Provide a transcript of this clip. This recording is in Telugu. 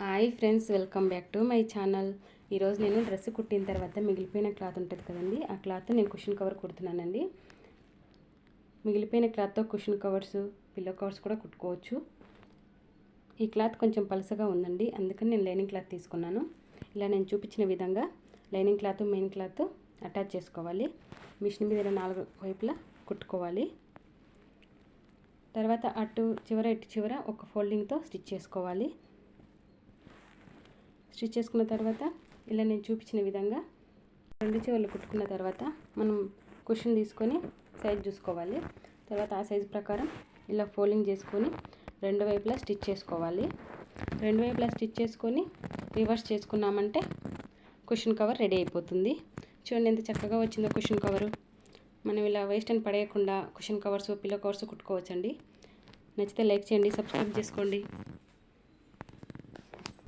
Hi friends, welcome back to my channel. ఈరోజు నేను డ్రెస్ కుట్టిన తర్వాత మిగిలిపోయిన క్లాత్ ఉంటుంది కదండి, ఆ క్లాత్ నేను కుషన్ కవర్ కుడుతున్నానండి. మిగిలిపోయిన క్లాత్తో కుషన్ కవర్స్, పిల్లో కవర్స్ కూడా కుట్టుకోవచ్చు. ఈ క్లాత్ కొంచెం పలసగా ఉందండి, అందుకని నేను లైనింగ్ క్లాత్ తీసుకున్నాను. ఇలా నేను చూపించిన విధంగా lining cloth, main cloth attach చేసుకోవాలి. మిషన్ మీద 4 వైపులా కుట్టుకోవాలి. తర్వాత అటు చివర ఇటు చివర ఒక ఫోల్డింగ్తో స్టిచ్ చేసుకోవాలి. స్టిచ్ చేసుకున్న తర్వాత ఇలా నేను చూపించిన విధంగా 2 చివర్లు కుట్టుకున్న తర్వాత మనం కుషన్ తీసుకొని సైజ్ చూసుకోవాలి. తర్వాత ఆ సైజ్ ప్రకారం ఇలా ఫోల్డింగ్ చేసుకొని 2 వైపులా స్టిచ్ చేసుకోవాలి. 2 వైపులా స్టిచ్ చేసుకొని రివర్స్ చేసుకున్నామంటే కుషన్ కవర్ రెడీ అయిపోతుంది. చూడండి ఎంత చక్కగా వచ్చిందో కుషన్ కవరు. మనం ఇలా వేస్ట్ అని పడేయకుండా కుషన్ కవర్స్, పిల్లో కవర్స్ కుట్టుకోవచ్చండి. నచ్చితే లైక్ చేయండి, సబ్స్క్రైబ్ చేసుకోండి.